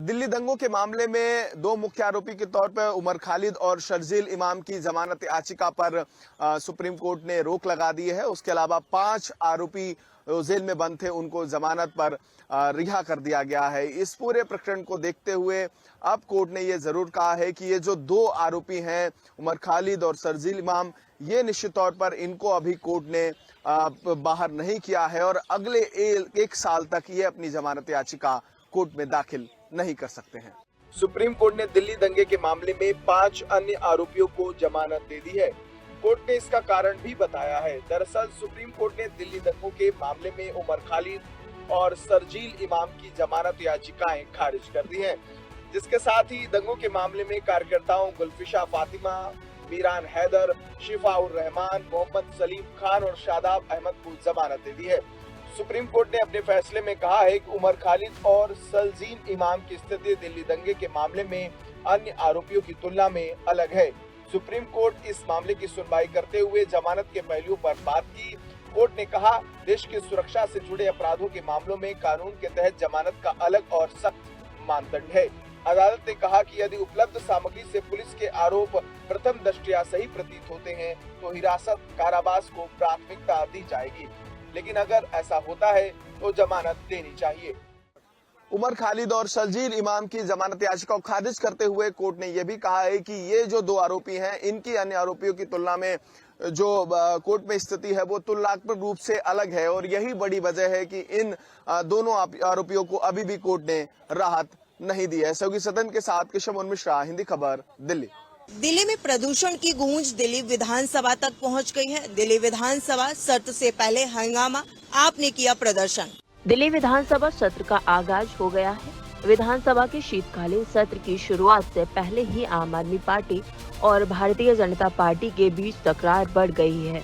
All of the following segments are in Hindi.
दिल्ली दंगों के मामले में दो मुख्य आरोपी के तौर पर उमर खालिद और शर्जील इमाम की जमानत याचिका पर सुप्रीम कोर्ट ने रोक लगा दी है। उसके अलावा 5 आरोपी जेल में बंद थे, उनको जमानत पर रिहा कर दिया गया है। इस पूरे प्रकरण को देखते हुए अब कोर्ट ने यह जरूर कहा है कि ये जो 2 आरोपी हैं, उमर खालिद और शर्जील इमाम, ये निश्चित तौर पर इनको अभी कोर्ट ने बाहर नहीं किया है और अगले 1 साल तक ये अपनी जमानत याचिका कोर्ट में दाखिल नहीं कर सकते हैं। सुप्रीम कोर्ट ने दिल्ली दंगे के मामले में 5 अन्य आरोपियों को जमानत दे दी है। कोर्ट ने इसका कारण भी बताया है। दरअसल सुप्रीम कोर्ट ने दिल्ली दंगों के मामले में उमर खालिद और शर्जील इमाम की जमानत याचिकाएं खारिज कर दी हैं, जिसके साथ ही दंगों के मामले में कार्यकर्ताओं गुलफिशा फातिमा, मीरान हैदर, शिफाउर रहमान, मोहम्मद सलीम खान और शादाब अहमद को जमानत दे दी है। सुप्रीम कोर्ट ने अपने फैसले में कहा है कि उमर खालिद और शर्जील इमाम की स्थिति दिल्ली दंगे के मामले में अन्य आरोपियों की तुलना में अलग है। सुप्रीम कोर्ट इस मामले की सुनवाई करते हुए जमानत के पहलुओं पर बात की। कोर्ट ने कहा, देश की सुरक्षा से जुड़े अपराधों के मामलों में कानून के तहत जमानत का अलग और सख्त मानदंड है। अदालत ने कहा कि यदि उपलब्ध सामग्री से पुलिस के आरोप प्रथम दृष्टया सही प्रतीत होते हैं तो हिरासत कारावास को प्राथमिकता दी जाएगी, लेकिन अगर ऐसा होता है तो जमानत देनी चाहिए। उमर खालिद और शर्जील इमाम की जमानत याचिका को खारिज करते हुए कोर्ट ने यह भी कहा है कि ये जो 2 आरोपी हैं, इनकी अन्य आरोपियों की तुलना में जो कोर्ट में स्थिति है वो तुलनात्मक रूप से अलग है और यही बड़ी वजह है कि इन दोनों आरोपियों को अभी भी कोर्ट ने राहत नहीं दी है। सहयोगी सदन के साथ केशव मिश्रा, हिंदी खबर, दिल्ली। दिल्ली में प्रदूषण की गूंज दिल्ली विधानसभा तक पहुंच गई है। दिल्ली विधानसभा सत्र से पहले हंगामा, आपने किया प्रदर्शन। दिल्ली विधानसभा सत्र का आगाज हो गया है। विधानसभा के शीतकालीन सत्र की शुरुआत से पहले ही आम आदमी पार्टी और भारतीय जनता पार्टी के बीच तकरार बढ़ गई है।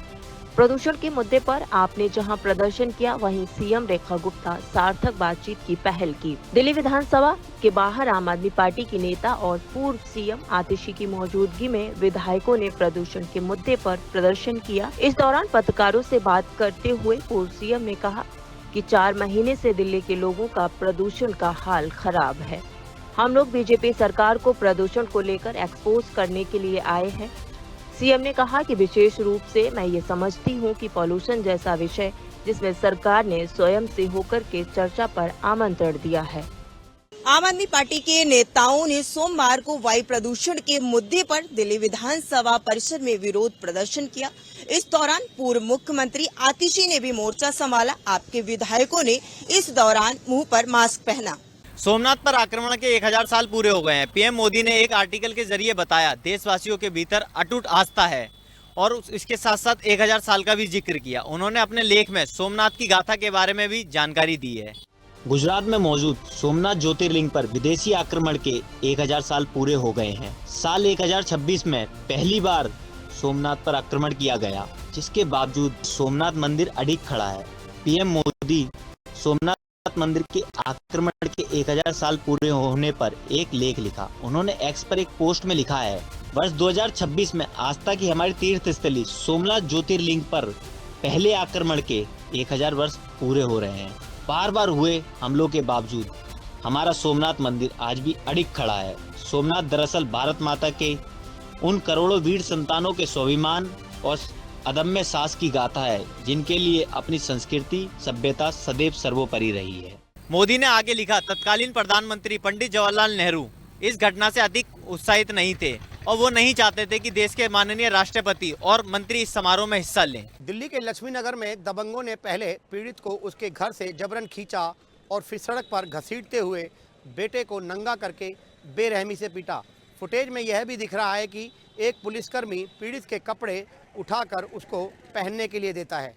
प्रदूषण के मुद्दे पर आपने जहां प्रदर्शन किया, वहीं सीएम रेखा गुप्ता सार्थक बातचीत की पहल की। दिल्ली विधानसभा के बाहर आम आदमी पार्टी की नेता और पूर्व सीएम आतिशी की मौजूदगी में विधायकों ने प्रदूषण के मुद्दे पर प्रदर्शन किया। इस दौरान पत्रकारों से बात करते हुए पूर्व सीएम ने कहा कि 4 महीने से दिल्ली के लोगों का प्रदूषण का हाल खराब है। हम लोग बीजेपी सरकार को प्रदूषण को लेकर एक्सपोज करने के लिए आए हैं। सीएम ने कहा कि विशेष रूप से मैं ये समझती हूँ कि पॉल्यूशन जैसा विषय जिसमें सरकार ने स्वयं से होकर के चर्चा पर आमंत्रण दिया है। आम आदमी पार्टी के नेताओं ने सोमवार को वायु प्रदूषण के मुद्दे पर दिल्ली विधानसभा परिसर में विरोध प्रदर्शन किया। इस दौरान पूर्व मुख्यमंत्री आतिशी ने भी मोर्चा संभाला। आपके विधायकों ने इस दौरान मुंह पर मास्क पहना। सोमनाथ पर आक्रमण के 1000 साल पूरे हो गए हैं। पीएम मोदी ने एक आर्टिकल के जरिए बताया, देशवासियों के भीतर अटूट आस्था है और इसके साथ साथ 1000 साल का भी जिक्र किया। उन्होंने अपने लेख में सोमनाथ की गाथा के बारे में भी जानकारी दी है। गुजरात में मौजूद सोमनाथ ज्योतिर्लिंग पर विदेशी आक्रमण के 1000 साल पूरे हो गए हैं। साल 1026 में पहली बार सोमनाथ पर आक्रमण किया गया, जिसके बावजूद सोमनाथ मंदिर अडिग खड़ा है। पीएम मोदी सोमनाथ मंदिर के आक्रमण के 1000 साल पूरे होने पर एक लेख लिखा। उन्होंने एक्स पर एक पोस्ट में लिखा है, वर्ष 2026 में आस्था की हमारी तीर्थ स्थली सोमनाथ ज्योतिर्लिंग पर पहले आक्रमण के 1000 वर्ष पूरे हो रहे हैं। बार बार हुए हमलों के बावजूद हमारा सोमनाथ मंदिर आज भी अडिग खड़ा है। सोमनाथ दरअसल भारत माता के उन करोड़ों वीर संतानों के स्वाभिमान और अदम्य साहस की गाथा है, जिनके लिए अपनी संस्कृति सभ्यता सदैव सर्वोपरि रही है। मोदी ने आगे लिखा, तत्कालीन प्रधानमंत्री पंडित जवाहरलाल नेहरू इस घटना से अधिक उत्साहित नहीं थे और वो नहीं चाहते थे कि देश के माननीय राष्ट्रपति और मंत्री इस समारोह में हिस्सा लें। दिल्ली के लक्ष्मी नगर में दबंगों ने पहले पीड़ित को उसके घर से जबरन खींचा और फिर सड़क पर घसीटते हुए बेटे को नंगा करके बेरहमी से पीटा। फुटेज में यह भी दिख रहा है कि एक पुलिसकर्मी पीड़ित के कपड़े उठाकर उसको पहनने के लिए देता है।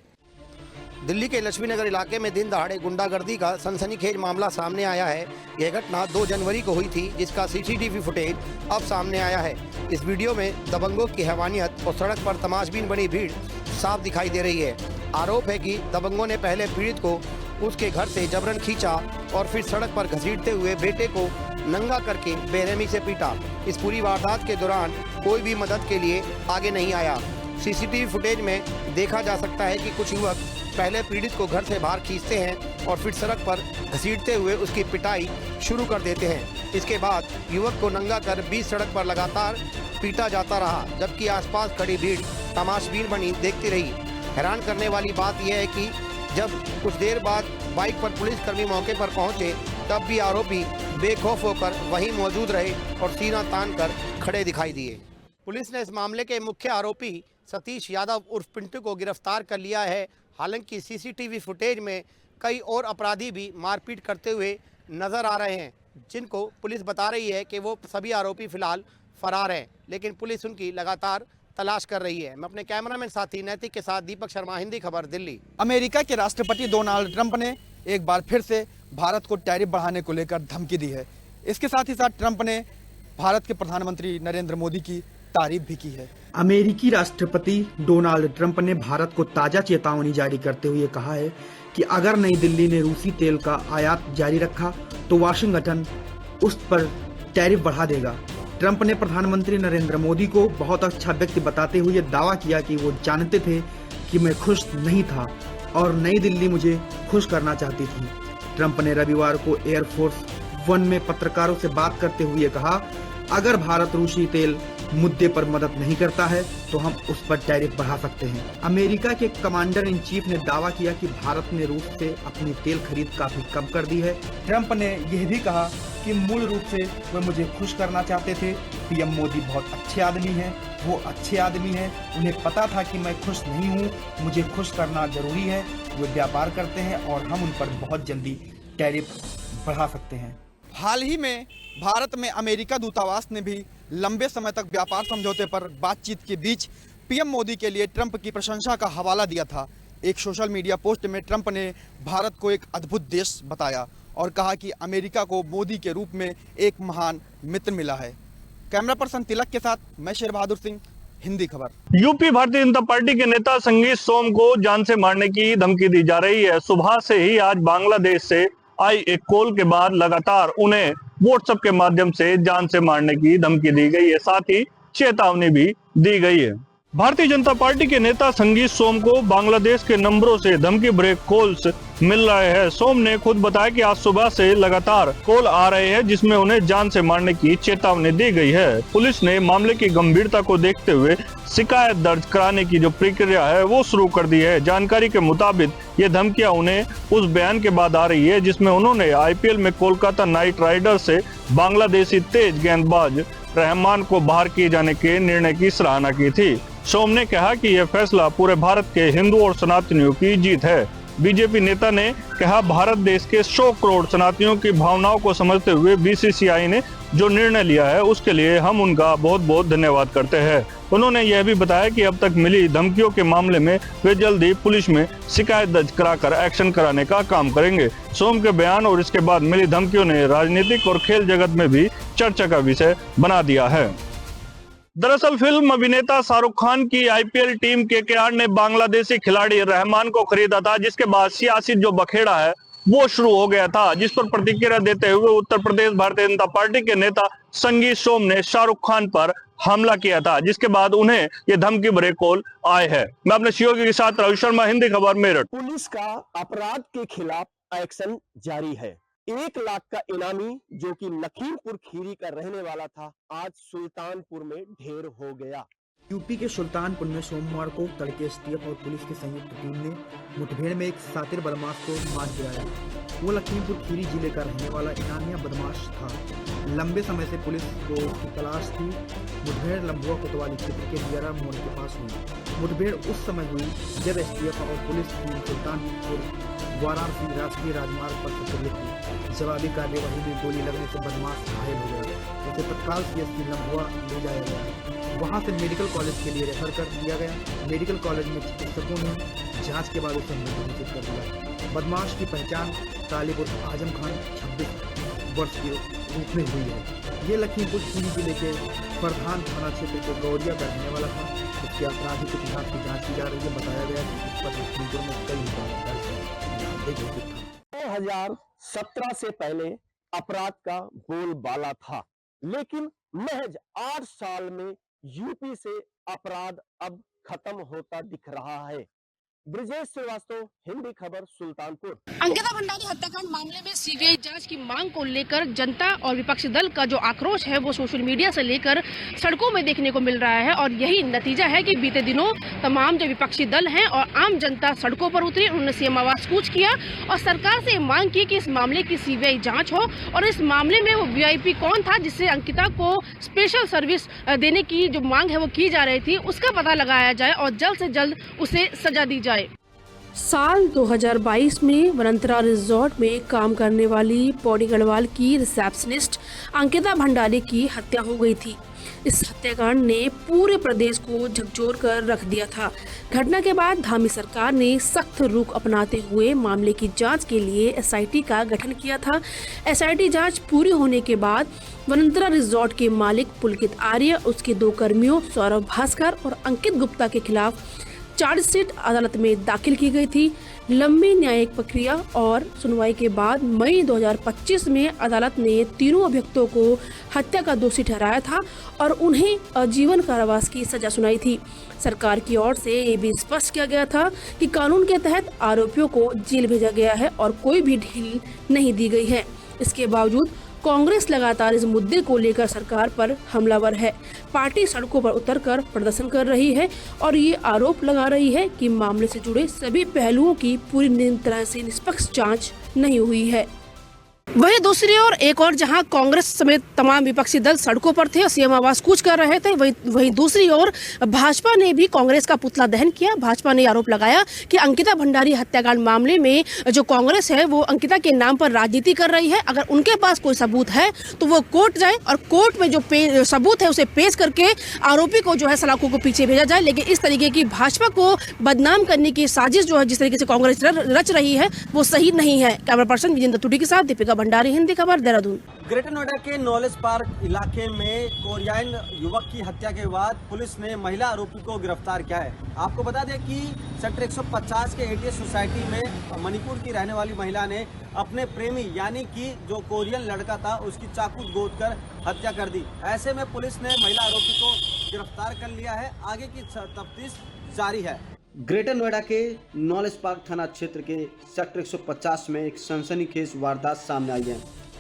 दिल्ली के लक्ष्मीनगर इलाके में दिन दहाड़े गुंडागर्दी का सनसनीखेज मामला सामने आया है। यह घटना 2 जनवरी को हुई थी, जिसका सीसीटीवी फुटेज अब सामने आया है। इस वीडियो में दबंगों की हैवानियत और सड़क पर तमाशबीन बनी भीड़ साफ दिखाई दे रही है। आरोप है कि दबंगों ने पहले पीड़ित को उसके घर से जबरन खींचा और फिर सड़क पर घसीटते हुए बेटे को नंगा करके बेरहमी से पीटा। इस पूरी वारदात के दौरान कोई भी मदद के लिए आगे नहीं आया। सीसीटीवी फुटेज में देखा जा सकता है कि कुछ युवक पहले पीड़ित को घर से बाहर खींचते हैं और फिर सड़क पर घसीटते हुए उसकी पिटाई शुरू कर देते हैं। इसके बाद युवक को नंगा कर बीच सड़क पर लगातार पीटा जाता रहा, जबकि आसपास खड़ी भीड़ तमाशबीन बनी देखती रही। हैरान करने वाली बात यह है कि जब कुछ देर बाद बाइक पर पुलिसकर्मी मौके पर पहुंचे, तब भी आरोपी बेखौफ होकर वहीं मौजूद रहे और सीना तान कर खड़े दिखाई दिए। पुलिस ने इस मामले के मुख्य आरोपी सतीश यादव उर्फ पिंटू को गिरफ्तार कर लिया है। हालांकि सीसीटीवी फुटेज में कई और अपराधी भी मारपीट करते हुए नजर आ रहे हैं, जिनको पुलिस बता रही है कि वो सभी आरोपी फिलहाल फरार हैं, लेकिन पुलिस उनकी लगातार तलाश कर रही है। मैं अपने कैमरामैन साथी नैतिक के साथ दीपक शर्मा, हिंदी खबर, दिल्ली। अमेरिका के राष्ट्रपति डोनाल्ड ट्रंप ने एक बार फिर से भारत को टैरिफ बढ़ाने को लेकर धमकी दी है। इसके साथ ही साथ ट्रंप ने भारत के प्रधानमंत्री नरेंद्र मोदी की तारीफ भी की है। अमेरिकी राष्ट्रपति डोनाल्ड ट्रंप ने भारत को ताजा चेतावनी जारी करते हुए कहा है कि अगर नई दिल्ली ने रूसी तेल का आयात जारी रखा तो वाशिंगटन उस पर टैरिफ बढ़ा देगा। ट्रंप ने प्रधानमंत्री नरेंद्र मोदी को बहुत अच्छा व्यक्ति बताते हुए दावा किया कि वो जानते थे कि मैं खुश नहीं था और नई दिल्ली मुझे खुश करना चाहती थी। ट्रंप ने रविवार को एयरफोर्स वन में पत्रकारों से बात करते हुए कहा, अगर भारत रूसी तेल मुद्दे पर मदद नहीं करता है तो हम उस पर टैरिफ बढ़ा सकते हैं। अमेरिका के कमांडर इन चीफ ने दावा किया कि भारत ने रूस से अपनी तेल खरीद काफी कम कर दी है। ट्रंप ने यह भी कहा कि मूल रूप से वे मुझे खुश करना चाहते थे। पीएम मोदी बहुत अच्छे आदमी हैं, वो अच्छे आदमी हैं, उन्हें पता था कि मैं खुश नहीं हूँ, मुझे खुश करना जरूरी है। वे व्यापार करते हैं और हम उन पर बहुत जल्दी टैरिफ बढ़ा सकते हैं। हाल ही में भारत में अमेरिका दूतावास ने भी लंबे समय तक व्यापार समझौते पर बातचीत के बीच पीएम मोदी के लिए ट्रंप की प्रशंसा का हवाला दिया था। एक सोशल मीडिया पोस्ट में ट्रंप ने भारत को एक अद्भुत देश बताया और कहा कि अमेरिका को मोदी के रूप में एक महान मित्र मिला है। कैमरा पर्सन तिलक के साथ मैं शेर बहादुर सिंह, हिंदी खबर। यूपी भारतीय जनता पार्टी के नेता संगीत सोम को जान से मारने की धमकी दी जा रही है। सुबह से ही आज बांग्लादेश से आई एक कॉल के बाद लगातार उन्हें व्हाट्सएप के माध्यम से जान से मारने की धमकी दी गई है, साथ ही चेतावनी भी दी गई है। भारतीय जनता पार्टी के नेता संगीत सोम को बांग्लादेश के नंबरों से धमकी भरे कॉल्स मिल रहे हैं। सोम ने खुद बताया कि आज सुबह से लगातार कॉल आ रहे हैं जिसमें उन्हें जान से मारने की चेतावनी दी गई है। पुलिस ने मामले की गंभीरता को देखते हुए शिकायत दर्ज कराने की जो प्रक्रिया है वो शुरू कर दी है। जानकारी के मुताबिक ये धमकियां उन्हें उस बयान के बाद आ रही है जिसमें उन्होंने आईपीएल में कोलकाता नाइट राइडर्स से बांग्लादेशी तेज गेंदबाज रहमान को बाहर किए जाने के निर्णय की सराहना की थी। सोम ने कहा कि यह फैसला पूरे भारत के हिंदू और सनातनियों की जीत है। बीजेपी नेता ने कहा, भारत देश के 100 करोड़ सनातनियों की भावनाओं को समझते हुए बीसीसीआई ने जो निर्णय लिया है उसके लिए हम उनका बहुत बहुत धन्यवाद करते हैं। उन्होंने यह भी बताया कि अब तक मिली धमकियों के मामले में वे जल्दी पुलिस में शिकायत दर्ज कराकर एक्शन कराने का काम करेंगे। सोम के बयान और इसके बाद मिली धमकियों ने राजनीतिक और खेल जगत में भी चर्चा का विषय बना दिया है। दरअसल फिल्म अभिनेता शाहरुख खान की आईपीएल टीम केकेआर ने बांग्लादेशी खिलाड़ी रहमान को खरीदा था, जिसके बाद सियासी जो बखेड़ा है वो शुरू हो गया था, जिस पर प्रतिक्रिया देते हुए उत्तर प्रदेश भारतीय जनता पार्टी के नेता संगीत सोम ने शाहरुख खान पर हमला किया था, जिसके बाद उन्हें ये धमकी भरे कॉल आए हैं। मैं अपने सहयोगी के साथ रवि शर्मा, हिंदी खबर, मेरठ। पुलिस का अपराध के खिलाफ एक्शन जारी है। 1 लाख का इनामी जो कि लखीमपुर खीरी का रहने वाला था, आज सुल्तानपुर में ढेर हो गया। यूपी के सुल्तानपुर में सोमवार को तड़के एसटीएफ और पुलिस की संयुक्त टीम ने मुठभेड़ में एक शातिर बदमाश को मार गिराया। वो लखीमपुर खीरी जिले का रहने वाला इनामिया बदमाश था। लंबे समय से पुलिस को उसकी तलाश थी। मुठभेड़ लंबुआ कोतवाली क्षेत्र के दियारा मोड़ के पास हुई। मुठभेड़ उस समय हुई जब एसटीएफ और पुलिस टीम सुल्तानपुर वाराणसी राष्ट्रीय राजमार्ग पर सुरक्षित थी। जवाबी कार्यवाही में गोली लगने से बदमाश घायल हो गया। उसे तत्काल सीएसपी लंबुआ ले जाया गया। वहां से मेडिकल कॉलेज के लिए रेफर कर दिया गया। मेडिकल कॉलेज में चिकित्सकों ने जांच के बाद उसे मृत घोषित कर दिया। बदमाश की पहचान तालिब आजम खान 26 वर्ष के रूप में हुई है। ये लखीमपुर खीरी जिले के प्रधान थाना क्षेत्र के गौरिया का रहने वाला था। उसके आपराधिक इतिहास की जांच की जा रही है। बताया गया कि इस पर लखीमपुर में कई मुकदमे दर्ज है। 2017 से पहले अपराध का बोलबाला था, लेकिन महज 8 साल में यूपी से अपराध अब खत्म होता दिख रहा है। ब्रिजेश श्रीवास्तव, हिंदी खबर, सुल्तानपुर। अंकिता भंडारी हत्याकांड मामले में सीबीआई जांच की मांग को लेकर जनता और विपक्षी दल का जो आक्रोश है वो सोशल मीडिया से लेकर सड़कों में देखने को मिल रहा है और यही नतीजा है कि बीते दिनों तमाम जो विपक्षी दल हैं और आम जनता सड़कों पर उतरी, उन्होंने सीएम आवास कूच किया और सरकार से मांग की कि इस मामले की सीबीआई जाँच हो और इस मामले में वो वीआईपी कौन था जिससे अंकिता को स्पेशल सर्विस देने की जो मांग है वो की जा रही थी, उसका पता लगाया जाए और जल्द से जल्द उसे सजा दी जाए। साल 2022 में वनंतरा रिजॉर्ट में काम करने वाली पौड़ी गढ़वाल की रिसेप्शनिस्ट अंकिता भंडारी की हत्या हो गई थी। इस हत्याकांड ने पूरे प्रदेश को झकझोर कर रख दिया था। घटना के बाद धामी सरकार ने सख्त रुख अपनाते हुए मामले की जांच के लिए एसआईटी का गठन किया था। एसआईटी जांच पूरी होने के बाद वनंतरा रिजॉर्ट के मालिक पुलकित आर्य, उसके 2 कर्मियों सौरभ भास्कर और अंकित गुप्ता के खिलाफ चार्जशीट अदालत में दाखिल की गई थी। लंबी न्यायिक प्रक्रिया और सुनवाई के बाद मई 2025 में अदालत ने तीनों अभियुक्तों को हत्या का दोषी ठहराया था और उन्हें आजीवन कारावास की सजा सुनाई थी। सरकार की ओर से ये भी स्पष्ट किया गया था कि कानून के तहत आरोपियों को जेल भेजा गया है और कोई भी ढील नहीं दी गई है। इसके बावजूद कांग्रेस लगातार इस मुद्दे को लेकर सरकार पर हमलावर है। पार्टी सड़कों पर उतरकर प्रदर्शन कर रही है और ये आरोप लगा रही है कि मामले से जुड़े सभी पहलुओं की पूरी तरह से निष्पक्ष जांच नहीं हुई है। वहीं दूसरी ओर एक और जहां कांग्रेस समेत तमाम विपक्षी दल सड़कों पर थे और सीएम आवास कूच कर रहे थे, वहीं दूसरी ओर भाजपा ने भी कांग्रेस का पुतला दहन किया। भाजपा ने आरोप लगाया कि अंकिता भंडारी हत्याकांड मामले में जो कांग्रेस है वो अंकिता के नाम पर राजनीति कर रही है। अगर उनके पास कोई सबूत है तो वो कोर्ट जाए और कोर्ट में जो सबूत है उसे पेश करके आरोपी को जो है सलाखों को पीछे भेजा जाए। लेकिन इस तरीके की भाजपा को बदनाम करने की साजिश जो है जिस तरीके से कांग्रेस रच रही है वो सही नहीं है। कैमरा पर्सन विजेंद्र तुटी के साथ दीपिका भंडारी, हिंदी खबर, देहरादून। ग्रेटर नोएडा के नॉलेज पार्क इलाके में कोरियान युवक की हत्या के बाद पुलिस ने महिला आरोपी को गिरफ्तार किया है। आपको बता दें कि सेक्टर 150 के एटीएस सोसाइटी में मणिपुर की रहने वाली महिला ने अपने प्रेमी यानी कि जो कोरियन लड़का था उसकी चाकू गोदकर हत्या कर दी। ऐसे में पुलिस ने महिला आरोपी को गिरफ्तार कर लिया है। आगे की तफ्तीश जारी है। ग्रेटर नोएडा के नॉलेज पार्क थाना क्षेत्र के सेक्टर 150 में एक सनसनीखेज वारदात सामने आई है,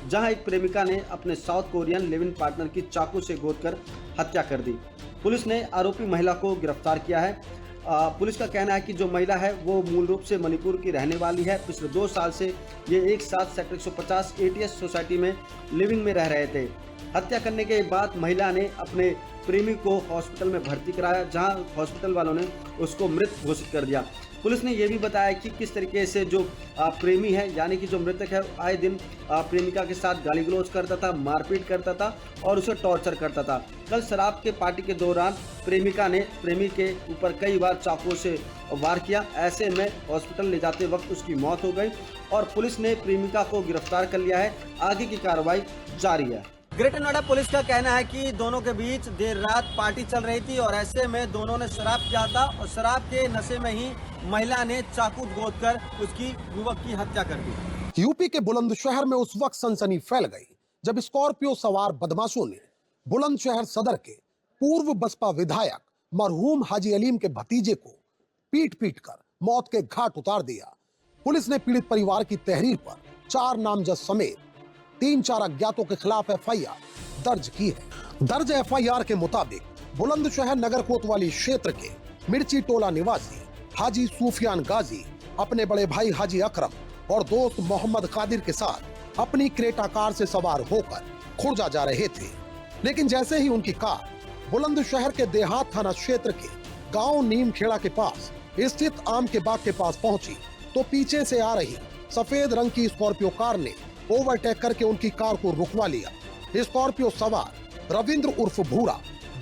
जहां एक प्रेमिका ने अपने south Korean live in partner की चाकू से गोदकर हत्या कर दी। पुलिस ने आरोपी महिला को गिरफ्तार किया है। पुलिस का कहना है कि जो महिला है वो मूल रूप से मणिपुर की रहने वाली है। पिछले 2 साल से ये एक साथ सेक्टर 150 एटीएस सोसाइटी में लिविंग में रह रहे थे। हत्या करने के बाद महिला ने अपने प्रेमी को हॉस्पिटल में भर्ती कराया, जहां हॉस्पिटल वालों ने उसको मृत घोषित कर दिया। पुलिस ने यह भी बताया कि किस तरीके से जो प्रेमी है यानी कि जो मृतक है आए दिन प्रेमिका के साथ गाली गलौज करता था, मारपीट करता था और उसे टॉर्चर करता था। कल शराब के पार्टी के दौरान प्रेमिका ने प्रेमी के ऊपर कई बार चाकू से वार किया। ऐसे में हॉस्पिटल ले जाते वक्त उसकी मौत हो गई और पुलिस ने प्रेमिका को गिरफ्तार कर लिया है। आगे की कार्रवाई जारी है। ग्रेटर नोएडा पुलिस का कहना है कि दोनों के बीच देर रात पार्टी चल रही थी और ऐसे में दोनों ने शराब किया था और शराब के नशे में ही महिला ने चाकू गोदकर उसकी युवक की हत्या कर दी। यूपी के बुलंदशहर में उस वक्त सनसनी फैल गई जब स्कॉर्पियो सवार बदमाशों ने बुलंदशहर सदर के पूर्व बसपा विधायक मरहूम हाजी अलीम के भतीजे को पीट कर मौत के घाट उतार दिया। पुलिस ने पीड़ित परिवार की तहरीर पर 4 नामजद समेत 3-4 अज्ञातों के खिलाफ एफआईआर दर्ज की है। दर्ज एफआईआर के मुताबिक बुलंदशहर नगर कोतवाली क्षेत्र के मिर्ची टोला निवासी हाजी सूफियान गाजी अपने बड़े भाई हाजी अकरम और दोस्त मोहम्मद कादिर के साथ अपनी क्रेटा कार से सवार होकर खुर्जा जा रहे थे। लेकिन जैसे ही उनकी कार बुलंदशहर के देहात थाना क्षेत्र के गांव नीमखेड़ा के पास स्थित आम के बाग के पास पहुंची तो पीछे से आ रही सफेद रंग की स्कॉर्पियो कार ने ओवरटेक करके उनकी कार को रुकवा लिया। स्कॉर्पियो सवार रविंद्र उर्फ भूरा,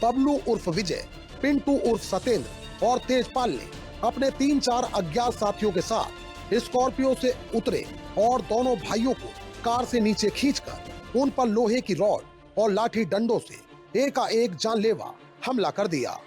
बबलू उर्फ विजय, पिंटू उर्फ सतेंद्र और तेजपाल ने अपने 3-4 अज्ञात साथियों के साथ स्कॉर्पियो से उतरे और दोनों भाइयों को कार से नीचे खींचकर उन पर लोहे की रॉड और लाठी डंडों से एकाएक जानलेवा हमला कर दिया।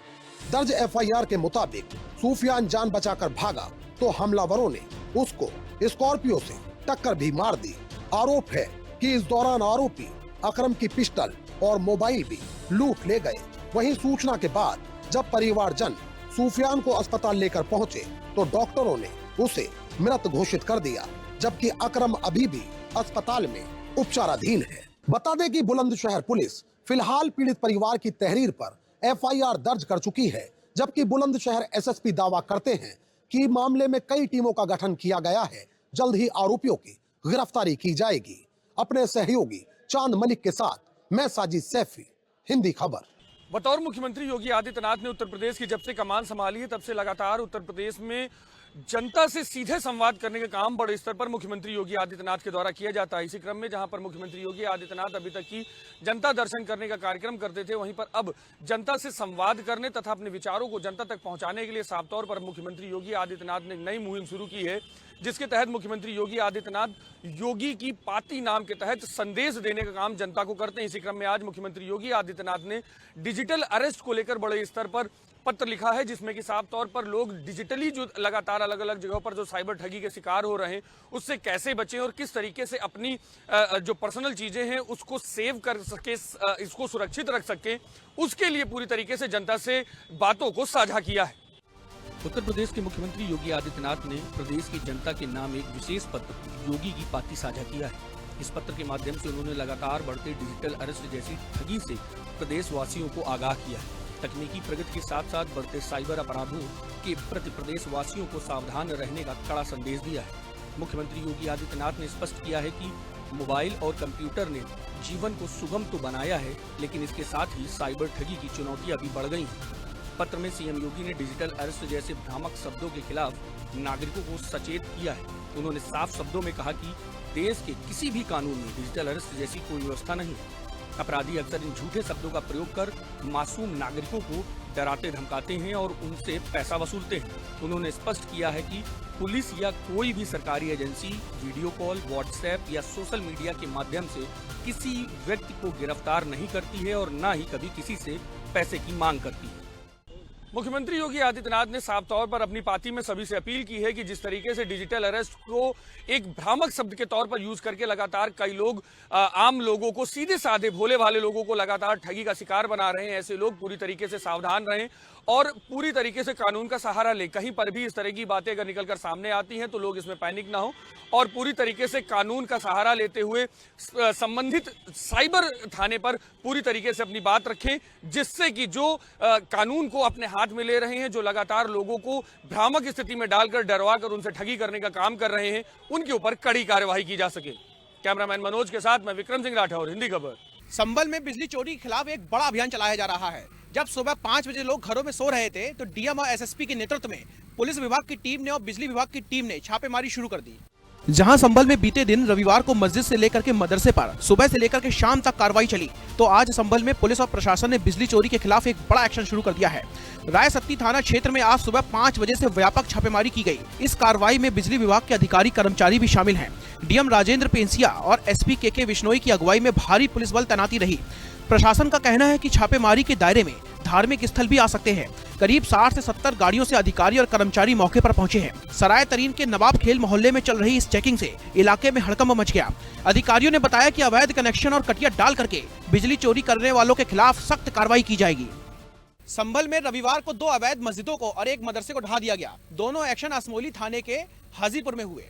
दर्ज एफआईआर के मुताबिक सूफियान जान बचाकर भागा तो हमलावरों ने उसको स्कॉर्पियो से टक्कर भी मार दी। आरोप है कि इस दौरान आरोपी अकरम की पिस्टल और मोबाइल भी लूट ले गए। वहीं सूचना के बाद जब परिवारजन सूफियान को अस्पताल लेकर पहुंचे तो डॉक्टरों ने उसे मृत घोषित कर दिया, जबकि अकरम अभी भी अस्पताल में उपचाराधीन है। बता दें कि बुलंदशहर पुलिस फिलहाल पीड़ित परिवार की तहरीर पर FIR दर्ज कर चुकी है, जबकि बुलंदशहर SSP दावा करते हैं कि मामले में कई टीमों का गठन किया गया है। जल्द ही आरोपियों की गिरफ्तारी की जाएगी। अपने सहयोगी चांद मलिक के साथ मैं साजिद सैफी, हिंदी खबर। बतौर मुख्यमंत्री योगी आदित्यनाथ ने उत्तर प्रदेश की जब से कमान संभाली है तब से लगातार उत्तर प्रदेश में जनता से सीधे संवाद करने का काम बड़े स्तर पर मुख्यमंत्री योगी आदित्यनाथ के द्वारा किया जाता है। इसी क्रम में जहां पर मुख्यमंत्री योगी आदित्यनाथ अभी तक की जनता दर्शन करने का कार्यक्रम करते थे, वहीं पर अब जनता से संवाद करने तथा अपने विचारों को जनता तक पहुंचाने के लिए साफ तौर पर मुख्यमंत्री योगी आदित्यनाथ ने नई मुहिम शुरू की है, जिसके तहत मुख्यमंत्री योगी आदित्यनाथ योगी की पाती नाम के तहत संदेश देने का काम जनता को करते हैं। इसी क्रम में आज मुख्यमंत्री योगी आदित्यनाथ ने डिजिटल अरेस्ट को लेकर बड़े स्तर पर पत्र लिखा है, जिसमें कि साफ तौर पर लोग डिजिटली जो लगातार अलग अलग जगहों पर जो साइबर ठगी के शिकार हो रहे हैं उससे कैसे बचें और किस तरीके से अपनी जो पर्सनल चीजें हैं उसको सेव कर सके, इसको सुरक्षित रख सके, उसके लिए पूरी तरीके से जनता से बातों को साझा किया है। उत्तर प्रदेश के मुख्यमंत्री योगी आदित्यनाथ ने प्रदेश की जनता के नाम एक विशेष पत्र योगी की पाती साझा किया है। इस पत्र के माध्यम से उन्होंने लगातार बढ़ते डिजिटल अरेस्ट जैसी ठगी से प्रदेश वासियों को आगाह किया है। तकनीकी प्रगति के साथ साथ बढ़ते साइबर अपराधों के प्रति प्रदेश वासियों को सावधान रहने का कड़ा संदेश दिया है। मुख्यमंत्री योगी आदित्यनाथ ने स्पष्ट किया है कि मोबाइल और कंप्यूटर ने जीवन को सुगम तो बनाया है, लेकिन इसके साथ ही साइबर ठगी की चुनौतियां भी बढ़ गई हैं। पत्र में सीएम योगी ने डिजिटल अरेस्ट जैसे भ्रामक शब्दों के खिलाफ नागरिकों को सचेत किया है। उन्होंने साफ शब्दों में कहा कि देश के किसी भी कानून में डिजिटल अरेस्ट जैसी कोई व्यवस्था नहीं है। अपराधी अक्सर इन झूठे शब्दों का प्रयोग कर मासूम नागरिकों को डराते धमकाते हैं और उनसे पैसा वसूलते हैं। उन्होंने स्पष्ट किया है कि पुलिस या कोई भी सरकारी एजेंसी वीडियो कॉल, व्हाट्सएप या सोशल मीडिया के माध्यम से किसी व्यक्ति को गिरफ्तार नहीं करती है और न ही कभी किसी से पैसे की मांग करती है। मुख्यमंत्री योगी आदित्यनाथ ने साफ तौर पर अपनी पार्टी में सभी से अपील की है कि जिस तरीके से डिजिटल अरेस्ट को एक भ्रामक शब्द के तौर पर यूज करके लगातार कई लोग आम लोगों को, सीधे साधे भोले भाले लोगों को लगातार ठगी का शिकार बना रहे हैं, ऐसे लोग पूरी तरीके से सावधान रहें और पूरी तरीके से कानून का सहारा लें। कहीं पर भी इस तरह की बातें अगर निकलकर सामने आती हैं तो लोग इसमें पैनिक ना हो और पूरी तरीके से कानून का सहारा लेते हुए संबंधित साइबर थाने पर पूरी तरीके से अपनी बात रखें, जिससे कि जो कानून को अपने हाथ में ले रहे हैं, जो लगातार लोगों को भ्रामक स्थिति में डालकर डरवा कर उनसे ठगी करने का काम कर रहे हैं, उनके ऊपर कड़ी कार्यवाही की जा सके। कैमरामैन मनोज के साथ मैं विक्रम सिंह राठौर, हिंदी खबर। संभल में बिजली चोरी के खिलाफ एक बड़ा अभियान चलाया जा रहा है। जब सुबह 5 बजे लोग घरों में सो रहे थे तो डीएम और एसएसपी के नेतृत्व में पुलिस विभाग की टीम ने और बिजली विभाग की टीम ने छापेमारी शुरू कर दी। जहां संभल में बीते दिन रविवार को मस्जिद से लेकर के मदरसे पर सुबह से लेकर के शाम तक कार्रवाई चली, तो आज संभल में पुलिस और प्रशासन ने बिजली चोरी के खिलाफ एक बड़ा एक्शन शुरू कर दिया है। रायसत्ती थाना क्षेत्र में आज सुबह 5 बजे से व्यापक छापेमारी की गई। इस कार्रवाई में बिजली विभाग के अधिकारी कर्मचारी भी शामिल हैं। डीएम राजेंद्र पेंसिया और एसपी के विश्नोई की अगुवाई में भारी पुलिस बल तैनाती रही। प्रशासन का कहना है कि छापेमारी के दायरे में धार्मिक स्थल भी आ सकते हैं। करीब 60 से 70 गाड़ियों से अधिकारी और कर्मचारी मौके पर पहुंचे हैं। सराय तरीन के नवाब खेल मोहल्ले में चल रही इस चेकिंग से इलाके में हड़कंप मच गया। अधिकारियों ने बताया कि अवैध कनेक्शन और कटिया डाल करके बिजली चोरी करने वालों के खिलाफ सख्त कार्रवाई की जाएगी। संभल में रविवार को 2 अवैध मस्जिदों को और एक मदरसे को ढहा दिया गया। दोनों एक्शन असमोली थाने के हाजीपुर में हुए।